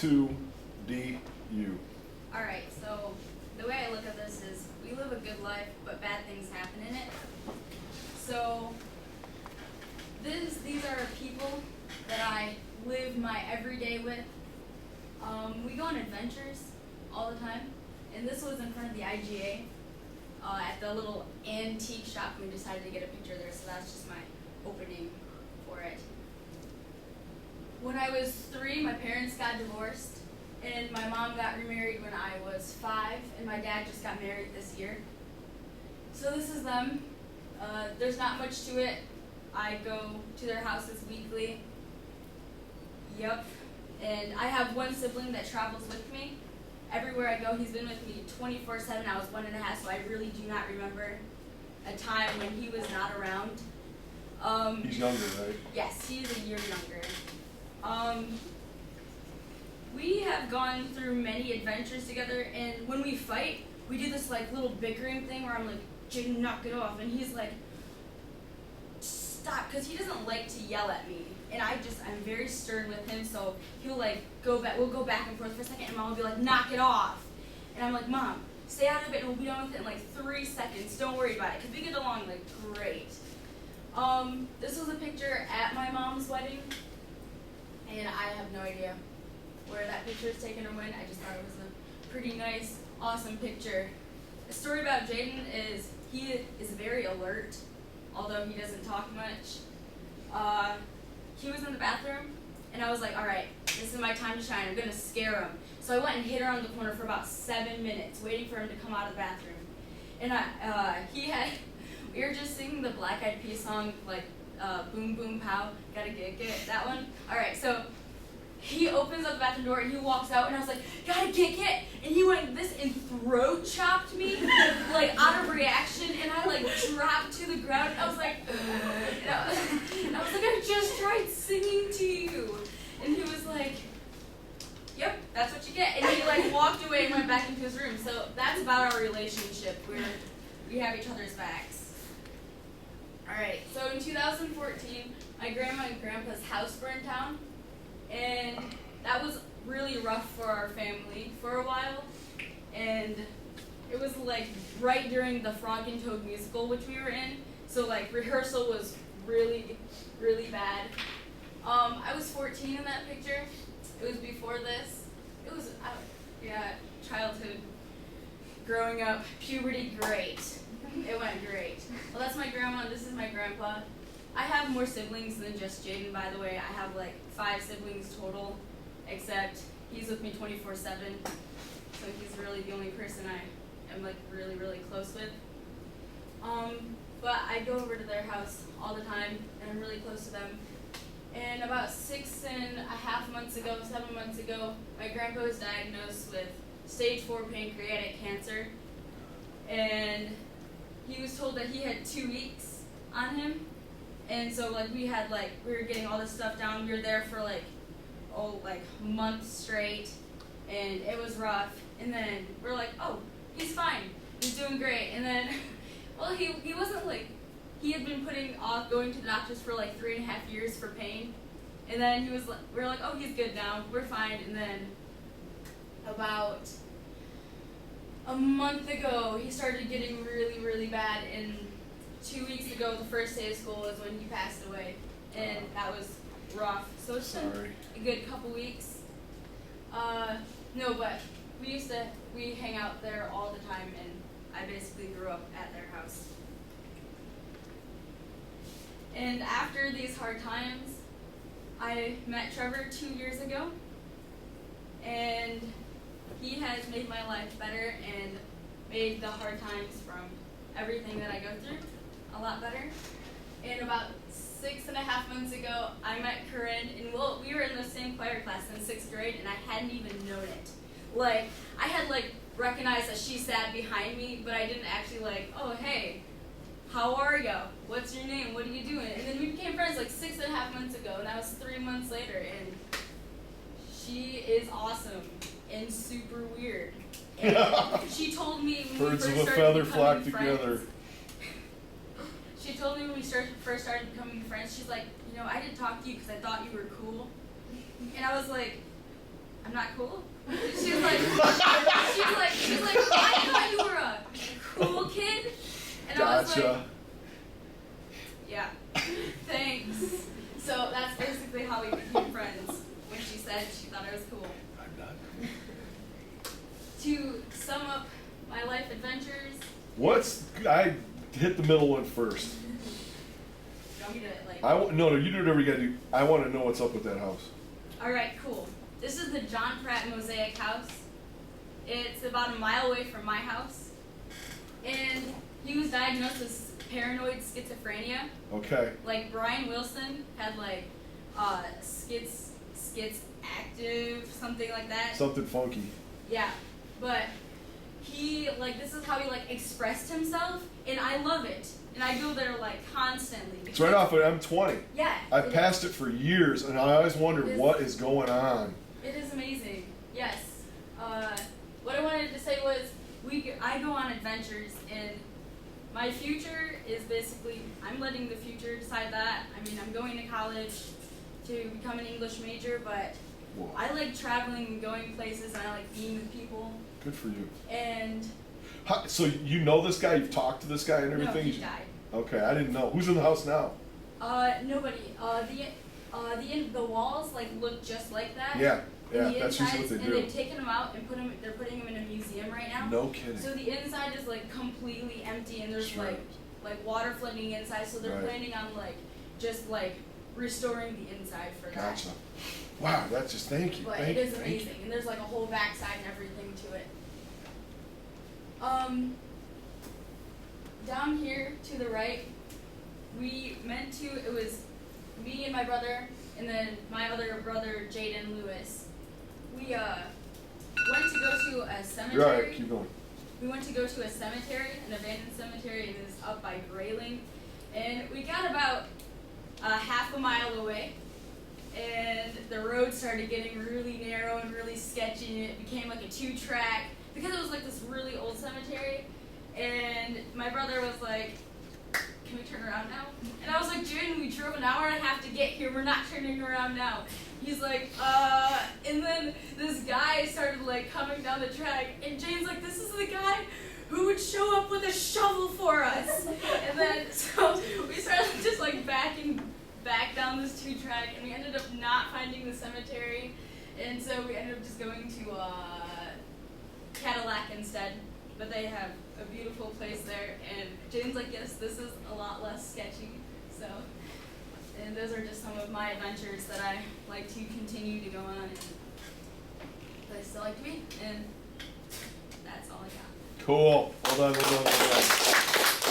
A2DU. Alright, so the way I look at this is we live a good life, but bad things happen in it. So these are people that I live my everyday with. We go on adventures all the time, and this was in front of the IGA at the little antique shop. We decided to get a picture there, so that's just my opening for it. When I was 3, my parents got divorced, and my mom got remarried when I was 5, and my dad just got married this year. So this is them. There's not much to it. I go to their houses weekly. Yep. And I have one sibling that travels with me. Everywhere I go, he's been with me 24/7. I was 1.5, so I really do not remember a time when he was not around. He's younger, right? Yes, he is a year younger. We have gone through many adventures together, and when we fight, we do this like little bickering thing where I'm like, Jaden, knock it off, and he's like, stop, because he doesn't like to yell at me, and I'm very stern with him, so he'll like we'll go back and forth for a second, and Mom will be like, knock it off, and I'm like, Mom, stay out of it, and we'll be done with it in like 3 seconds, don't worry about it, because we get along like great. This was a picture at my mom's wedding, and I have no idea where that picture is taken or when. I just thought it was a pretty nice, awesome picture. The story about Jaden is he is very alert, although he doesn't talk much. He was in the bathroom, and I was like, all right, this is my time to shine. I'm going to scare him. So I went and hid around the corner for about 7 minutes, waiting for him to come out of the bathroom. And we were just singing the Black Eyed Peas song, like, boom, boom, pow, gotta get, that one. All right, so he opens up the bathroom door and he walks out, and I was like, gotta get, and he went this and throat chopped me, like out of reaction, and I like dropped to the ground. I was like, I just tried singing to you, and he was like, yep, that's what you get, and he like walked away and went back into his room. So that's about our relationship. We have each other's backs. All right, so in 2014, my grandma and grandpa's house burned down. And that was really rough for our family for a while, and it was like right during the Frog and Toad musical, which we were in, so like rehearsal was really, really bad. I was 14 in that picture. It was before this. It was, childhood, growing up, puberty, great. It went great. Well, that's my grandma, this is my grandpa. I have more siblings than just Jaden, by the way. I have like 5 siblings total, except he's with me 24/7, so he's really the only person I am like really, really close with. But I go over to their house all the time, and I'm really close to them. And about 6.5 months ago, 7 months ago, my grandpa was diagnosed with stage 4 pancreatic cancer, and he was told that he had 2 weeks on him. And so like we were getting all this stuff down. We were there for months straight, and it was rough. And then we're like, oh, he's fine, he's doing great. And then, well, he wasn't like, he had been putting off going to the doctors for like 3.5 years for pain. And then we're like, oh, he's good now, we're fine. And then about a month ago, he started getting really, really bad, and 2 weeks ago, the first day of school is when he passed away, and that was rough. So it's been a good couple weeks. No, but we hang out there all the time, and I basically grew up at their house. And after these hard times, I met Trevor 2 years ago, and he has made my life better and made the hard times from everything that I go through a lot better. And about 6.5 months ago, I met Corinne, and we were in the same choir class in 6th grade, and I hadn't even known it. Like, I had recognized that she sat behind me, but I didn't actually oh, hey, how are you? What's your name? What are you doing? And then we became friends 6.5 months ago, and that was 3 months later, and she is awesome and super weird. And she told me when Birds we of first a started feather becoming flock friends, together. She told me when we first started becoming friends, she's like, I didn't talk to you because I thought you were cool. And I was like, I'm not cool. She's like, I thought you were a cool kid. And I was like, Gotcha. yeah, thanks. So that's basically how we became friends. When she said she thought I was cool. I'm not cool. To sum up my life adventures. I hit the middle one first. You want me to like? No, you do whatever you gotta do. I want to know what's up with that house. All right, cool. This is the John Pratt Mosaic House. It's about a mile away from my house, and he was diagnosed with paranoid schizophrenia. Okay. Like Brian Wilson had like schiz active, something like that. Something funky. Yeah, but he like this is how he like expressed himself, and I love it. And I go there like constantly. It's right off of M20. Yeah. I've passed it for years, and I always wondered what is going on. It is amazing. Yes. What I wanted to say was I go on adventures, and my future is basically I'm letting the future decide that. I mean, I'm going to college to become an English major, but Whoa. I like traveling and going places, and I like being with people. Good for you. And So you know this guy? You've talked to this guy and everything? no, he died. Okay, I didn't know. Who's in the house now? Nobody. The walls like look just like that. Yeah, And the that's usually what insides, they and do. they've taken them out and they're putting them in a museum right now. No kidding. So the inside is like completely empty, and there's Sure. like water flooding inside. So they're Right. planning on like just like restoring the inside for Gotcha. that. Wow, that's just thank you. But Thank it you. is Thank you. amazing, and there's like a whole backside and everything to it. Down here to the right, it was me and my brother, and then my other brother, Jaden Lewis. We went to go to a cemetery. You're all right. Keep going. We went to go to a cemetery, an abandoned cemetery, and it is up by Grayling. And we got about half a mile away, and the road started getting really narrow and really sketchy, and it became like a 2-track, because it was like this really old cemetery. And my brother was like, can we turn around now? And I was like, Jaden, we drove an hour and a half to get here, we're not turning around now. He's like, and then this guy started like coming down the track, and Jaden's like, this is the guy who would show up with a shovel for us. And then, so we started just like backing back down this 2-track, and we ended up not finding the cemetery, and so we ended up just going to Cadillac instead. But they have a beautiful place there, and Jaden's like, yes, this is a lot less sketchy. So, and those are just some of my adventures that I like to continue to go on, and that I still like to be, and that's all I got. Cool. Well done, well done, well done.